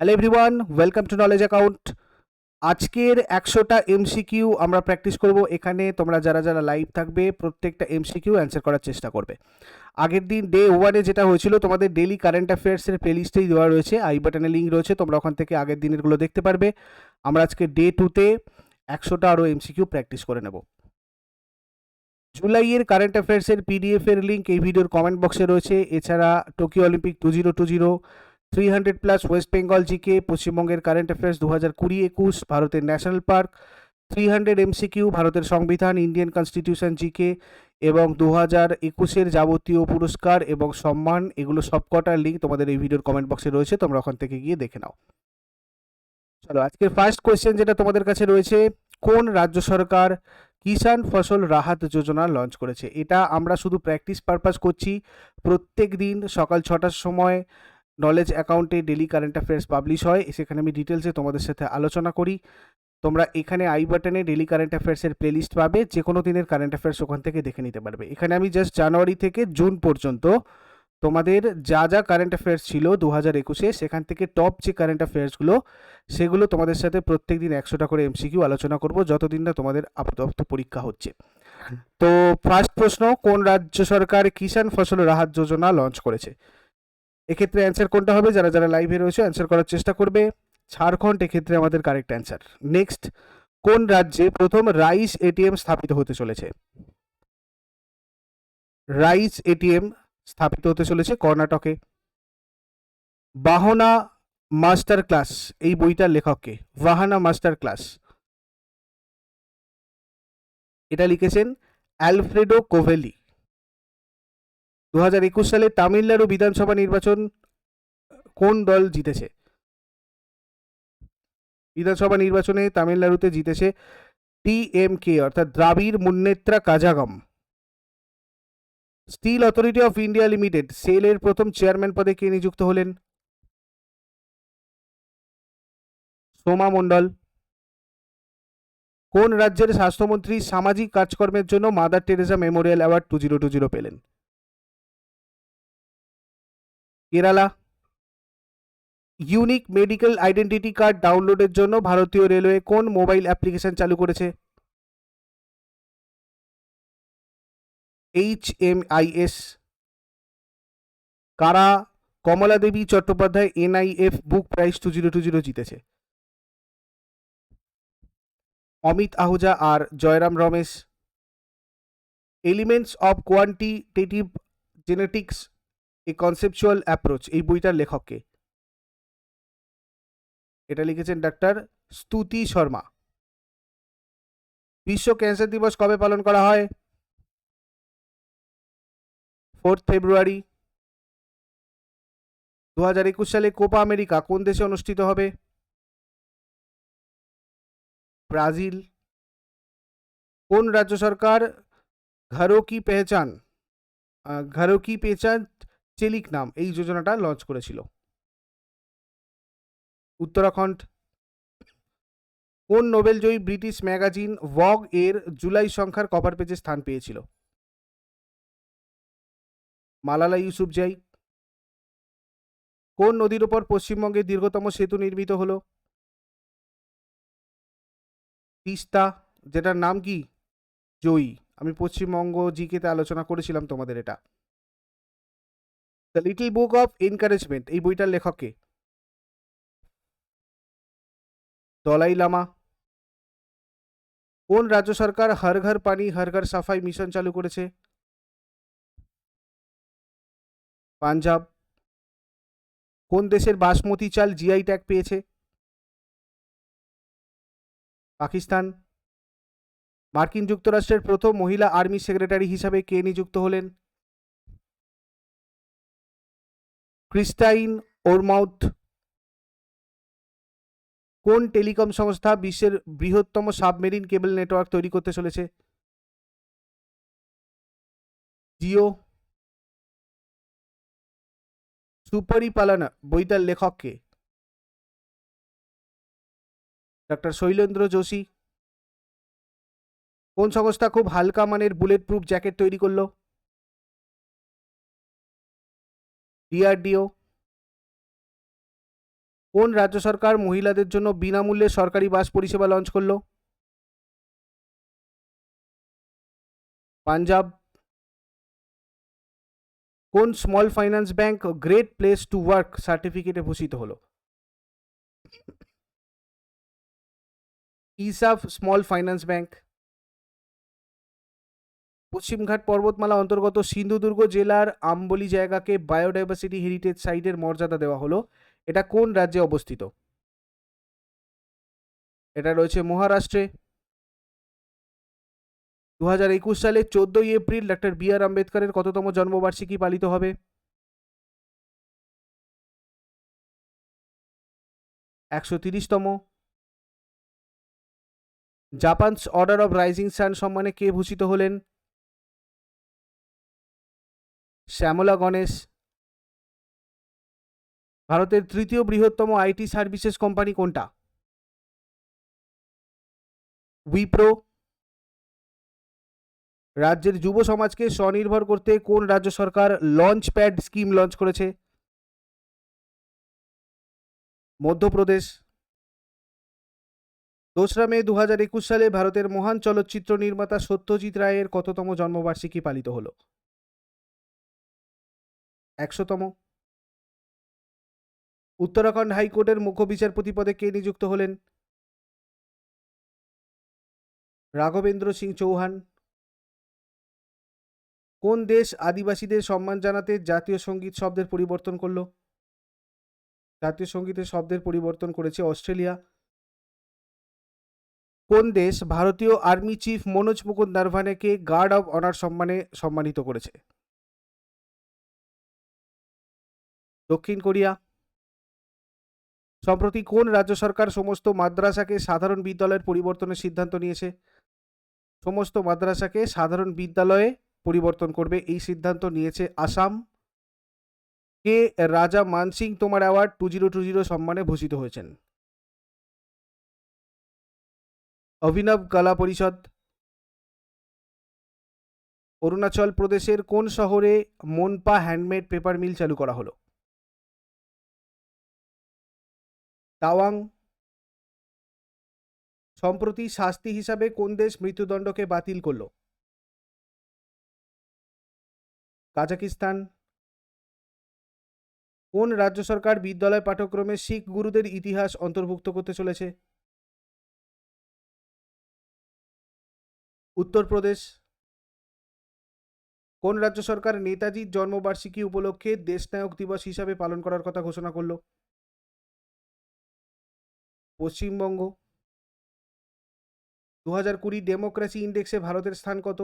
Hello everyone, welcome to knowledge account. আজকের 100টা MCQ আমরা practice করব। এখানে তোমরা যারা যারা লাইভ থাকবে প্রত্যেকটা এমসিকিউ অ্যান্সার করার চেষ্টা করবে। আগের দিন ডে 1-এ যেটা হয়েছিল, তোমাদের ডেলি কারেন্ট অ্যাফেয়ার্সের প্লেলিস্টেই দেওয়া রয়েছে, আই বাটনে লিঙ্ক রয়েছে, তোমরা ওখান থেকে আগের দিনেরগুলো দেখতে পারবে। আমরা আজকে ডে 2-তে 100টা আরও এমসিকিউ প্র্যাকটিস করে নেব। জুলাইয়ের কারেন্ট অ্যাফেয়ার্সের পিডিএফের লিঙ্ক এই ভিডিওর কমেন্ট বক্সে রয়েছে। এছাড়া Tokyo Olympic 2020, 300+ West Bengal GK, পশ্চিমবঙ্গের কারেন্ট অ্যাফেয়ার্স 2020-21, ভারতের ন্যাশনাল পার্ক, 300 এমসিকিউ, ভারতের সংবিধান, ইন্ডিয়ান কনস্টিটিউশন জিকে এবং 2021-এর যাবতীয় পুরস্কার এবং সম্মান, এগুলো সবকটার লিঙ্ক তোমাদের এই ভিডিওর কমেন্ট বক্সে রয়েছে, তোমরা ওখান থেকে গিয়ে দেখে নাও। চলো, আজকের ফার্স্ট কোয়েশ্চেন যেটা তোমাদের কাছে রয়েছে, কোন রাজ্য সরকার কিষাণ ফসল রাহাত যোজনা লঞ্চ করেছে? এটা আমরা শুধু প্র্যাকটিস পারপাস করছি। প্রত্যেক দিন সকাল 6টার সময় নলেজ অ্যাকাউন্টে ডেলি কারেন্ট অ্যাফেয়ার্স পাবলিশ হয়, সেখানে আমি ডিটেলসে তোমাদের সাথে আলোচনা করি। তোমরা এখানে আই বাটনে ডেলি কারেন্ট অ্যাফেয়ার্সের প্লেলিস্ট পাবে, যে কোনো দিনের কারেন্ট অ্যাফেয়ার্স ওখান থেকে দেখে নিতে পারবে। এখানে আমি জাস্ট জানুয়ারি থেকে জুন পর্যন্ত তোমাদের যা যা কারেন্ট অ্যাফেয়ার্স ছিল 2021-এ, সেখান থেকে টপ যে কারেন্ট অ্যাফেয়ার্সগুলো, সেগুলো তোমাদের সাথে প্রত্যেক দিন 100টা করে এমসিকিউ আলোচনা করব, যতদিন না তোমাদের আপাতত পরীক্ষা হচ্ছে। তো ফার্স্ট প্রশ্ন, কোন রাজ্য সরকার কিষাণ ফসল রাহাত যোজনা লঞ্চ করেছে? এক্ষেত্রে অ্যান্সার কোনটা হবে? যারা যারা লাইভে রয়েছে অ্যান্সার করার চেষ্টা করবে। ঝাড়খণ্ড এক্ষেত্রে আমাদের কারেক্ট অ্যান্সার। নেক্সট, কোন রাজ্যে প্রথম রাইস এটিএম স্থাপিত হতে চলেছে? রাইস এটিএম স্থাপিত হতে চলেছে কর্ণাটকে। বাহনা মাস্টার ক্লাস এই বইটার লেখককে? বাহানা মাস্টার ক্লাস, এটা লিখেছেন অ্যালফ্রেডো কোভেলি। 2021 সালে তামিলনাড়ু বিধানসভা নির্বাচন কোন দল জিতেছে? বিধানসভা নির্বাচনে তামিলনাড়ুতে জিতেছে টিএমকে, অর্থাৎ Dravida Munnetra Kazhagam. Steel authority of India limited সেলের প্রথম চেয়ারম্যান পদে কে নিযুক্ত হলেন? সোমা মণ্ডল। কোন রাজ্যের স্বাস্থ্যমন্ত্রী সামাজিক কাজকর্মের জন্য মাদার টেরেসা মেমোরিয়াল অ্যাওয়ার্ড 2020 পেলেন? Kerala. Unique medical identity card ডাউনলোডের জন্য ভারতীয় রেলওয়ে কোন মোবাইল অ্যাপ্লিকেশন চালু করেছে? HMIS। কারা Kamala Devi Chattopadhyay NIF book prize 2020 জিতেছে? অমিত আহুজা আর Jairam Ramesh. Elements of quantitative genetics a conceptual approach এই বইটার লেখককে? এটা লিখেছেন ডাক্তার স্তুতি শর্মা। বিশ্ব ক্যান্সার দিবস কবে পালন করা হয়? 4 ফেব্রুয়ারি। 2021 সালে কোপা আমেরিকা কোন দেশে অনুষ্ঠিত হবে? ব্রাজিল। কোন রাজ্য সরকার ঘরোঁ কি পেহচান চেলিক নাম এই যোজনাটা লঞ্চ করেছিল? উত্তরাখণ্ড। কোন নোবেলজয়ী ব্রিটিশ ম্যাগাজিন ভগ এর জুলাই সংখ্যার কভার পেজে স্থান পেয়েছিল? মালালা ইউসুফজাই। কোন নদীর ওপর পশ্চিমবঙ্গের দীর্ঘতম সেতু নির্মিত হলো? তিস্তা, যেটার নাম কি? জয়ী। আমি পশ্চিমবঙ্গ জিকেতে আলোচনা করেছিলাম তোমাদের এটা। The little book of encouragement এই বইটার লেখককে? দলাই লামা। কোন রাজ্য সরকার হর ঘর পানি হর ঘর সাফাই মিশন চালু করেছে? পাঞ্জাব। কোন দেশের বাসমতি চাল জিআই ট্যাগ পেয়েছে? পাকিস্তান। মার্কিন যুক্তরাষ্ট্রের প্রথম মহিলা আর্মি সেক্রেটারি হিসাবে কে নিযুক্ত হলেন? ক্রিস্টাইন ওরমাউথ। কোন টেলিকম সংস্থা বিশ্বের বৃহত্তম সাবমেরিন কেবল নেটওয়ার্ক তৈরি করতে চলেছে? জিও। সুপরিপালনা বইটার লেখককে? ডক্টর শৈলেন্দ্র যোশী। কোন সংস্থা খুব হালকা মানের বুলেট প্রুফ জ্যাকেট তৈরি করলো? DRDO। কোন রাজ্য সরকার মহিলাদের জন্য বিনামূল্যে সরকারি বাস পরিষেবা লঞ্চ করলো? পাঞ্জাব। কোন small finance bank great place to work সার্টিফিকেটে ভূষিত হলো? Isaf small finance bank. পশ্চিমঘাট পর্বতমালা অন্তর্গত সিন্ধুদুর্গ জেলার আম্বলি জায়গাকে বায়োডাইভার্সিটি হেরিটেজ সাইটের মর্যাদা দেওয়া হলো। এটা কোন রাজ্যে অবস্থিত? এটা রয়েছে মহারাষ্ট্রে। 2021 সালে 14ই এপ্রিল ডক্টর বি আর আম্বেদকরের কততম জন্মবার্ষিকী পালিত হবে? 130তম। Japan's order of rising sun সম্মানে কে ভূষিত হলেন? শ্যামলা গণেশ। ভারতের তৃতীয় বৃহত্তম আইটি সার্ভিসেস কোম্পানি কোনটা? উইপ্রো। রাজ্যের যুব সমাজকে স্বনির্ভর করতে কোন রাজ্য সরকার লঞ্চ প্যাড স্কিম লঞ্চ করেছে? মধ্যপ্রদেশ। 2রা মে 2021 সালে ভারতের মহান চলচ্চিত্র নির্মাতা সত্যজিৎ রায়ের কততম জন্মবার্ষিকী পালিত হলো? 100তম। উত্তরাখণ্ড হাইকোর্টের মুখ্য বিচারপতি পদে কে নিযুক্ত হলেন? রাঘবেন্দ্র সিং চৌহান। কোন দেশ আদিবাসীদের সম্মান জানাতে জাতীয় সঙ্গীত শব্দের পরিবর্তন করলো? জাতীয় সঙ্গীতের শব্দের পরিবর্তন করেছে অস্ট্রেলিয়া। কোন দেশ ভারতীয় আর্মি চিফ মনোজ মুকুন্দ নরভানেকে গার্ড অব অনার সম্মানে সম্মানিত করেছে? দক্ষিণ কোরিয়া। সম্প্রতি কোন রাজ্য সরকার সমস্ত মাদ্রাসাকে সাধারণ বিদ্যালয়ের পরিবর্তনের সিদ্ধান্ত নিয়েছে? সমস্ত মাদ্রাসাকে সাধারণ বিদ্যালয়ে পরিবর্তন করবে, এই সিদ্ধান্ত নিয়েছে আসাম। কে রাজা মানসিং তোমার অ্যাওয়ার্ড 2020 সম্মানে ভূষিত হয়েছেন? অভিনব কলা পরিষদ। অরুণাচল প্রদেশের কোন শহরে মোনপা হ্যান্ডমেড পেপার মিল চালু করা হলো? তাওয়াং। সম্প্রতি শাস্তি হিসাবে কোন দেশ মৃত্যুদণ্ডকে বাতিল করলো? কাজাকিস্তান। কোন রাজ্য সরকার বিদ্যালয় পাঠ্যক্রমে শিখ গুরুদের ইতিহাস অন্তর্ভুক্ত করতে চলেছে? উত্তরপ্রদেশ। কোন রাজ্য সরকার নেতাজির জন্মবার্ষিকী উপলক্ষে দেশনায়ক দিবস হিসাবে পালন করার কথা ঘোষণা করলো? পশ্চিমবঙ্গ। 2020 ডেমোক্রেসি ইন্ডেক্সে ভারতের স্থান কত?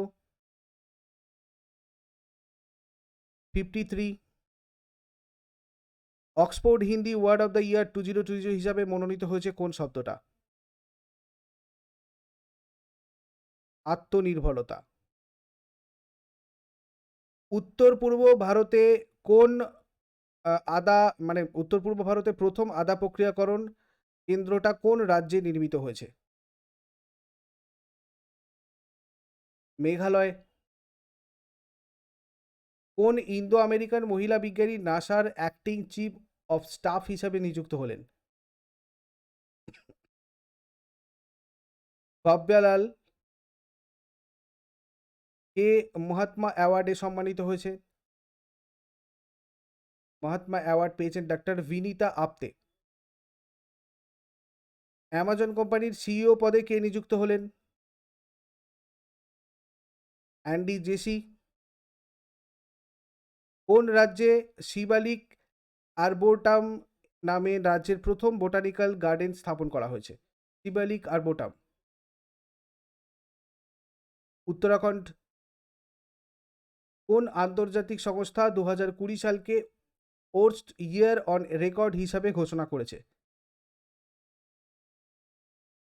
53। Oxford Hindi word of the year 2020 হিসাবে মনোনীত হয়েছে কোন শব্দটা? আত্মনির্ভরতা। উত্তর পূর্ব ভারতে কোন আদা মানে উত্তর পূর্ব ভারতে প্রথম আদা প্রক্রিয়াকরণ কেন্দ্রটা কোন রাজ্যে নির্মিত হয়েছে? মেঘালয়। কোন ইন্দো আমেরিকান মহিলা বিজ্ঞানী নাসার অ্যাক্টিং চিফ অফ স্টাফ হিসাবে নিযুক্ত হলেন? কাব্যালাল। কে মহাত্মা অ্যাওয়ার্ডে সম্মানিত হয়েছে? মহাত্মা অ্যাওয়ার্ড পেয়েছেন ডক্টর ভিনিতা আপতে। অ্যামাজন কোম্পানির সিইও পদে কে নিযুক্ত হলেন? Andy Jassy. কোন রাজ্যে শিবালিক আরবোটাম নামে রাজ্যের প্রথম বোটানিক্যাল গার্ডেন স্থাপন করা হয়েছে? শিবালিক আরবোটাম। উত্তরাখণ্ড। কোন আন্তর্জাতিক সংস্থা 2020 সালকে ওর্স্ট ইয়ার অন রেকর্ড হিসাবে ঘোষণা করেছে?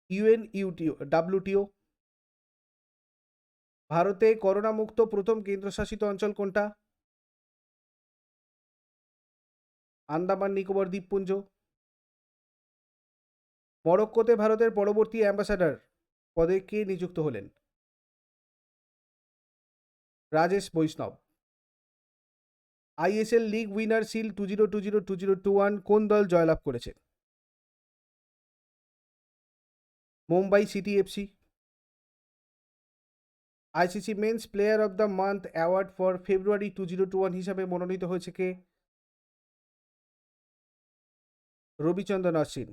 WTO। ভারতে করোনা মুক্ত প্রথম কেন্দ্রশাসিত অঞ্চল কোনটা? আন্দামান নিকোবর দ্বীপপুঞ্জ। মরক্কোতে ভারতের পরবর্তী অ্যাম্বাসাডার পদে কে নিযুক্ত হলেন? রাজেশ বৈষ্ণব। আইএসএল লিগ উইনার শিল্ড 2020-2021 কোন দল জয়লাভ করেছে? Mumbai city FC. ICC men's player of the month award for February 2021 হিসাবে মনোনীত হয়েছে কে? Ravichandran Ashwin.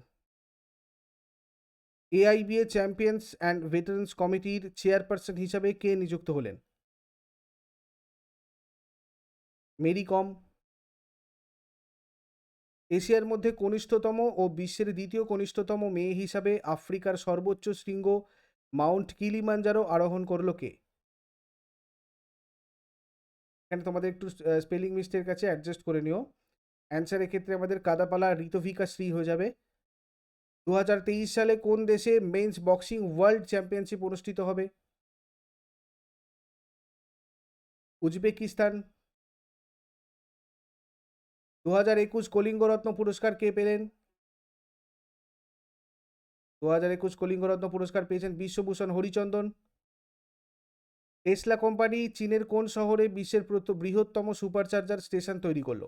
AIBA champions and veterans কমিটির চেয়ারপারসন হিসাবে কে নিযুক্ত হলেন? মেরি কম। এশিয়ার মধ্যে কনিষ্ঠতম ও বিশ্বের দ্বিতীয় কনিষ্ঠতম মেয়ে হিসাবে আফ্রিকার সর্বোচ্চ শৃঙ্গ মাউন্ট কিলিমাঞ্জারো আরোহণ করল কে? এখানে তোমাদের একটু স্পেলিং মিস্টেক কাছে অ্যাডজাস্ট করে নিও। অ্যান্সারের ক্ষেত্রে আমাদের কাদাপালা ঋতভিকা শ্রী হয়ে যাবে। 2023 সালে কোন দেশে মেন্স বক্সিং ওয়ার্ল্ড চ্যাম্পিয়নশিপ অনুষ্ঠিত হবে? উজবেকিস্তান। 2021 কলিঙ্গরত্ন পুরস্কার কে পেলেন? 2021 কলিঙ্গরত্ন পুরস্কার পেয়েছেন বিশ্বভূষণ হরিচন্দন। টেসলা কোম্পানি চীনের কোন শহরে বিশ্বের বৃহত্তম সুপারচার্জার স্টেশন তৈরি করলো?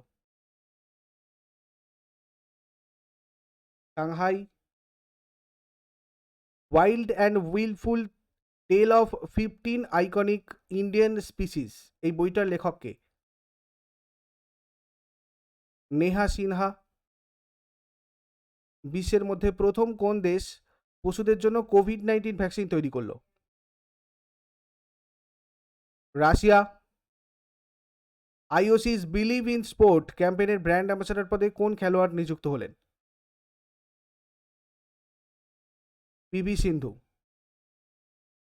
Shanghai. Wild and wilful tale of 15 iconic Indian species এই বইটার লেখক কে? নেহা সিনহা। বিশ্বের মধ্যে প্রথম কোন দেশ পশুদের জন্য কোভিড-19 ভ্যাকসিন তৈরি করলো? Russia. IOC's believe in sport ক্যাম্পেইনের ব্র্যান্ড অ্যাম্বাসাডর পদে কোন খেলোয়াড় নিযুক্ত হলেন? PV Sindhu.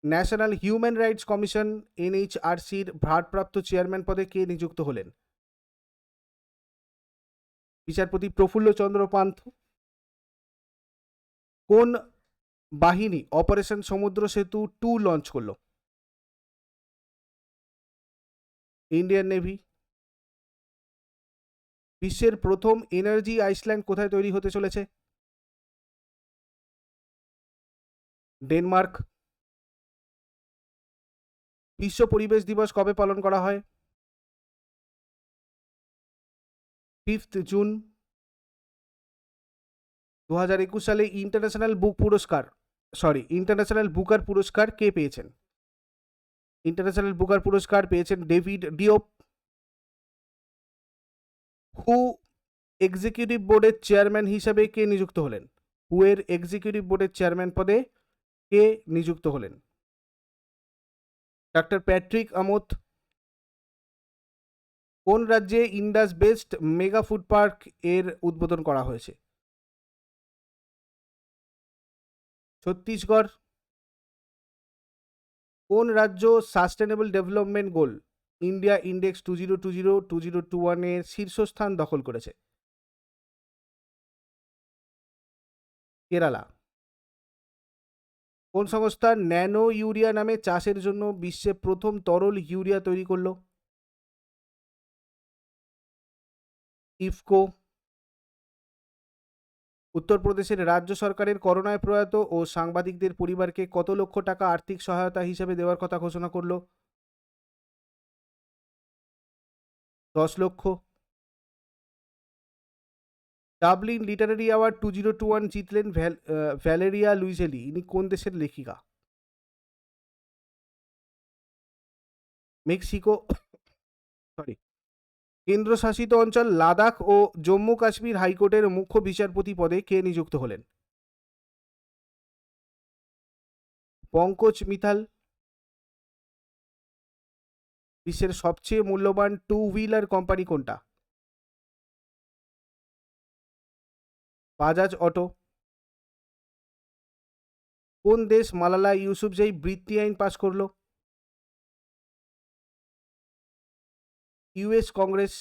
National human rights commission এনএইচআরসির ভারপ্রাপ্ত চেয়ারম্যান পদে কে নিযুক্ত হলেন? বিচারপতি প্রফুল্ল চন্দ্র পান্থ। কোন বাহিনী অপারেশন সমুদ্র সেতু 2 লঞ্চ করলো? Indian navy. বিশ্বের প্রথম এনার্জি আইল্যান্ড কোথায় তৈরি হতে চলেছে? ডেনমার্ক। বিশ্ব পরিবেশ দিবস কবে পালন করা হয়? 5 জুন। 2021 সালে ইন্টারন্যাশনাল বুকার পুরস্কার কে পেয়েছেন? ইন্টারন্যাশনাল বুকার পুরস্কার পেয়েছেন ডেভিড ডিওপ। হু এক্সিকিউটিভ বোর্ডের চেয়ারম্যান হিসাবে কে নিযুক্ত হলেন? হু এর এক্সিকিউটিভ বোর্ডের চেয়ারম্যান পদে কে নিযুক্ত হলেন? Doctor Patrick Amoth. কোন রাজ্যে Indus best mega food park এর উদ্বোধন করা হয়েছে? ছত্তিশগড়। কোন রাজ্য sustainable development goal India index 2020-2021 এর শীর্ষস্থান দখল করেছে? কেরালা। কোন সংস্থা ন্যানো ইউরিয়া নামে চাষের জন্য বিশ্বে প্রথম তরল ইউরিয়া তৈরি করলো? ইফকো। উত্তরপ্রদেশের রাজ্য সরকারের করোনায় প্রয়াত ও সাংবাদিকদের পরিবারকে কত লক্ষ টাকা আর্থিক সহায়তা হিসেবে দেওয়ার কথা ঘোষণা করলো? 10 লক্ষ। ডাবলিন লিটারারি অ্যাওয়ার্ড 2021 জিতলেন ভ্যালেরিয়া লুইজেলি। ইনি কোন দেশের লেখিকা? মেক্সিকো। সরি। কেন্দ্রশাসিত অঞ্চল লাদাখ ও জম্মু কাশ্মীর হাইকোর্টের মুখ্য বিচারপতি পদে কে নিযুক্ত হলেন? পঙ্কজ মিথাল। বিশ্বের সবচেয়ে মূল্যবান টু হুইলার কোম্পানি কোনটা? বাজাজ অটো। কোন দেশ মালালা ইউসুফজাই বৃত্তি আইন পাশ করলো? US Congress.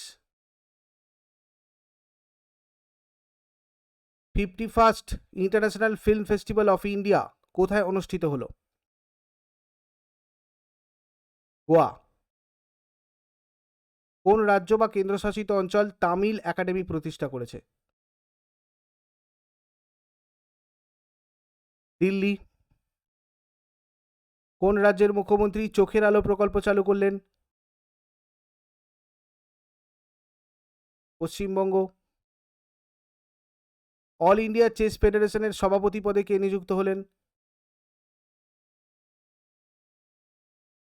51st international film festival of India কোথায় অনুষ্ঠিত হলো? গোয়া। কোন রাজ্য বা কেন্দ্রশাসিত অঞ্চল তামিল একাডেমি প্রতিষ্ঠা করেছে? দিল্লি। কোন রাজ্যের মুখ্যমন্ত্রী চোখের আলো প্রকল্প চালু করলেন? পশ্চিমবঙ্গ। অল ইন্ডিয়া চেস ফেডারেশনের সভাপতি পদে কে নিযুক্ত হলেন?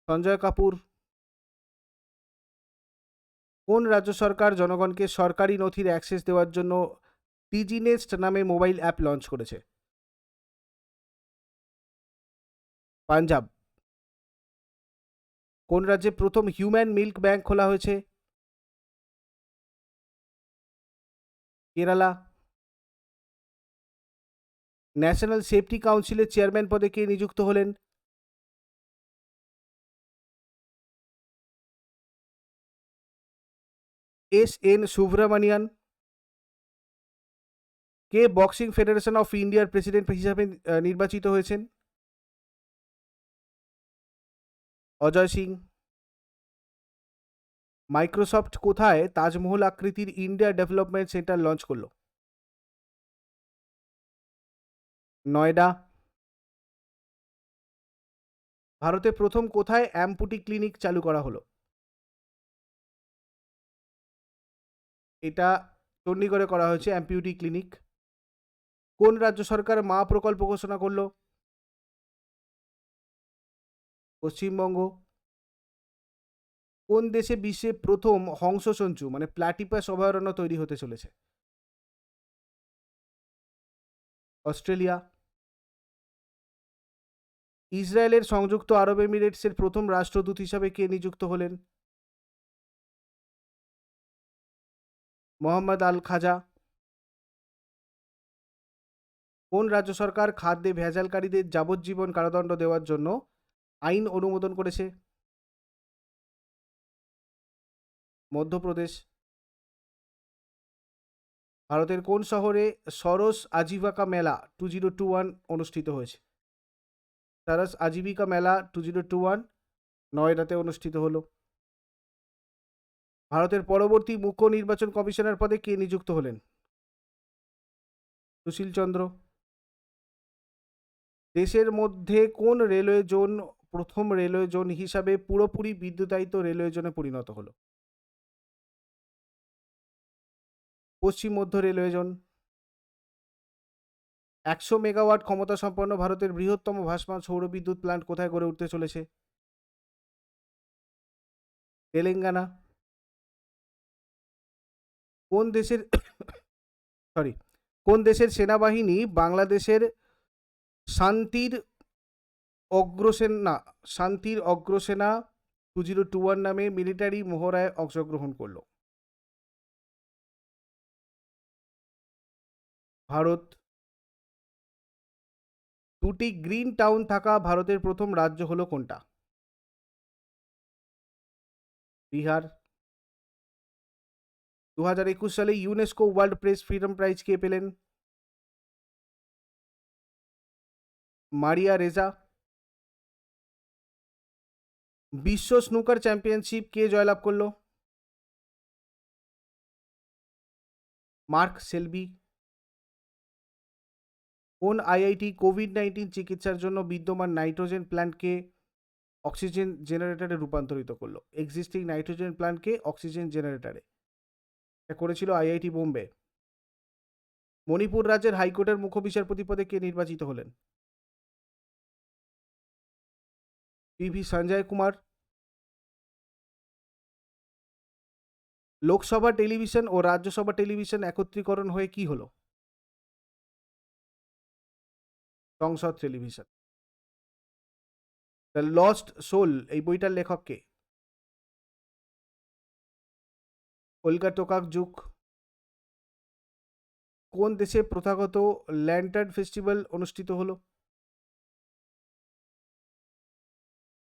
সঞ্জয় কাপুর। কোন রাজ্য সরকার জনগণকে সরকারি নথির অ্যাক্সেস দেওয়ার জন্য ডিজিনেস্ট নামে মোবাইল অ্যাপ লঞ্চ করেছে? পাঞ্জাব। কোন রাজ্যে প্রথম হিউম্যান মিল্ক ব্যাংক খোলা হয়েছে? কেরালা। ন্যাশনাল সেফটি কাউন্সিলের চেয়ারম্যান পদে কে নিযুক্ত হলেন? এস.এন. সুব্রমণিয়ান। কে বক্সিং ফেডারেশন অফ ইন্ডিয়ার প্রেসিডেন্ট হিসাবে নির্বাচিত হয়েছেন? অজয় সিং। মাইক্রোসফট কোথায় তাজমহল আকৃতির ইন্ডিয়া ডেভেলপমেন্ট সেন্টার লঞ্চ করলো? নয়ডা। ভারতে প্রথম কোথায় অ্যাম্পুটি ক্লিনিক চালু করা হলো? এটা চণ্ডীগড়ে করা হয়েছে অ্যাম্পিউটি ক্লিনিক। কোন রাজ্য সরকার মা প্রকল্প ঘোষণা করলো? পশ্চিমবঙ্গ। কোন দেশে বিশ্বে প্রথম হংসসঞ্চু মানে প্লাটিপাস অভয়ারণ্য তৈরি হতে চলেছে? অস্ট্রেলিয়া। ইসরায়েলের সংযুক্ত আরব এমিরেটসের প্রথম রাষ্ট্রদূত হিসাবে কে নিযুক্ত হলেন? মোহাম্মদ আল খাজা। কোন রাজ্য সরকার খাদ্যে ভেজালকারীদের যাবজ্জীবন কারাদণ্ড দেওয়ার জন্য আইন অনুমোদন করেছে? মধ্যপ্রদেশ। ভারতের কোন শহরে সরস আজীবিকা মেলা 2021 অনুষ্ঠিত হয়েছে? সরস আজীবিকা মেলা 2021 নয়ডাতে অনুষ্ঠিত হলো। ভারতের পরবর্তী মুখ্য নির্বাচন কমিশনার পদে কে নিযুক্ত হলেন? সুশীল চন্দ্র। দেশের মধ্যে কোন রেলওয়ে জোন প্রথম রেলওয়ে জোন হিসাবে পুরোপুরি বিদ্যুতায়িত রেলওয়ে জোনে পরিণত হলো? পশ্চিম মধ্য রেলওয়ে জোন। 100 মেগাওয়াট ক্ষমতা সম্পন্ন ভারতের বৃহত্তম ভাসমান সৌর বিদ্যুৎ প্ল্যান্ট কোথায় গড়ে উঠতে চলেছে? তেলেঙ্গানা। কোন দেশের কোন দেশের সেনাবাহিনী বাংলাদেশের শান্তির অগ্রসেনা 2021 নামে মিলিটারি মহড়ায় অংশগ্রহণ করলো? ভারত। দুটি গ্রিন টাউন থাকা ভারতের প্রথম রাজ্য হলো কোনটা? বিহার। 2021 সালে UNESCO world press freedom prize কে পেলেন? Maria Ressa. বিশ্ব স্নুকার চ্যাম্পিয়নশিপ কে জয়লাভ করলো? Mark Selby. কোন আইআইটি কোভিড-19 চিকিৎসার জন্য বিদ্যমান নাইট্রোজেন প্ল্যান্টকে অক্সিজেন জেনারেটরে রূপান্তরিত করলো? এক্সিস্টিং নাইট্রোজেন প্ল্যান্টকে অক্সিজেন জেনারেটরে। এটা করেছিল আইআইটি বোম্বে। মণিপুর রাজ্যের হাইকোর্টের মুখ্য বিচারপতি পদে কে নির্বাচিত হলেন? পিভি সঞ্জয় কুমার। লোকসভা টেলিভিশন ও রাজ্যসভা টেলিভিশন একত্রীকরণ হয়ে কি হলো? সংসদ টেলিভিশন। দ্য লস্ট সোল এই বইটার লেখক কে? ওলগা টোকারচুক। কোন দেশে প্রথাগত ল্যান্টার্ন ফেস্টিভ্যাল অনুষ্ঠিত হলো?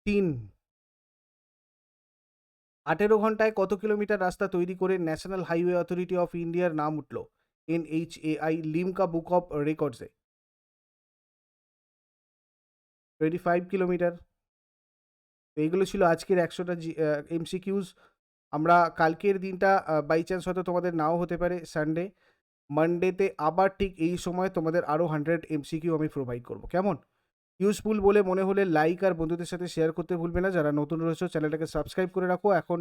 চীন। 18 ঘন্টায় কত কিলোমিটার রাস্তা তৈরি করে ন্যাশনাল হাইওয়ে অথরিটি অফ ইন্ডিয়ার নাম উঠল NHAI লিমকা বুক অফ রেকর্ডসে? 25 কিলোমিটার। এইগুলো ছিল আজকের 100টা MCQs। আমরা কালকের দিনটা বাই চান্স হয়তো তোমাদের নাও হতে পারে সানডে, মানডেতে আবার ঠিক এই সময় তোমাদের আরও 100 MCQ আমি প্রোভাইড করব। কেমন? ইউজফুল বলে মনে হলে লাইক আর বন্ধুদের সাথে শেয়ার করতে ভুলবে না। যারা নতুন রয়েছে চ্যানেলটাকে সাবস্ক্রাইব করে রাখো। এখন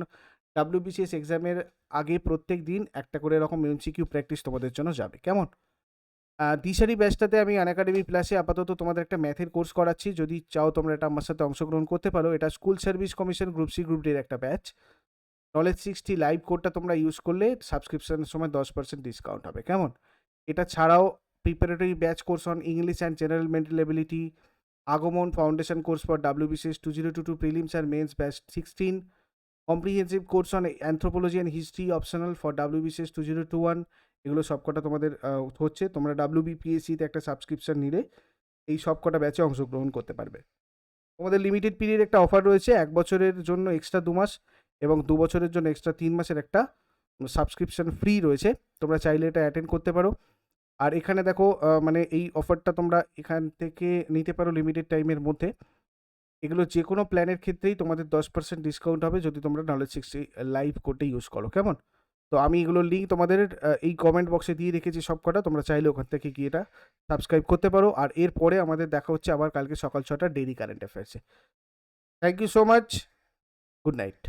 WBCS এক্সামের আগে প্রত্যেক দিন একটা করে এরকম MCQ প্র্যাকটিস তোমাদের জন্য যাবে। কেমন? দিশারি ব্যাচটাতে আমি আনএকাডেমি প্লাসে আপাতত তোমাদের একটা ম্যাথের কোর্স করাচ্ছি। যদি চাও তোমরা এটা আমার সাথে অংশগ্রহণ করতে পারো। এটা school service commission group C group ডির একটা ব্যাচ। নলেজ 60 লাইভ কোডটা তোমরা ইউজ করলে সাবস্ক্রিপশনের সময় 10% ডিসকাউন্ট হবে, কেমন? এটা ছাড়াও preparatory batch course on English and general mental ability, আগমন foundation course for WBCS 2022 prelims and mains batch 16, comprehensive course on anthropology and history optional for WBCS 2021, এগুলো সবকটা তোমাদের হচ্ছে। তোমরা WBPSCতে একটা সাবস্ক্রিপশন নিলে এই সবকটা ব্যাচে অংশগ্রহণ করতে পারবে। তোমাদের লিমিটেড পিরিয়ড একটা অফার রয়েছে, 1 বছরের জন্য এক্সট্রা 2 মাস এবং 2 বছরের জন্য এক্সট্রা 3 মাসের একটা সাবস্ক্রিপশন ফ্রি রয়েছে। তোমরা চাইলে এটা অ্যাটেন্ড করতে পারো। আর এখানে দেখো মানে এই অফারটা তোমরা এখান থেকে নিতে পারো লিমিটেড টাইমের মধ্যে। এগুলো যে কোনো প্ল্যানের ক্ষেত্রেই তোমাদের 10% ডিসকাউন্ট হবে যদি তোমরা নলেজ 60 লাইভ কোডটা ইউজ করো, কেমন? তো আমি এগুলোর লিঙ্ক তোমাদের এই কমেন্ট বক্সে দিয়ে রেখেছি সবকটা। তোমরা চাইলে ওখান থেকে গিয়ে এটা সাবস্ক্রাইব করতে পারো। আর এরপরে আমাদের দেখা হচ্ছে আবার কালকে সকাল 6টার ডেইলি কারেন্ট অ্যাফেয়ার্সে। Thank you so much. Good night.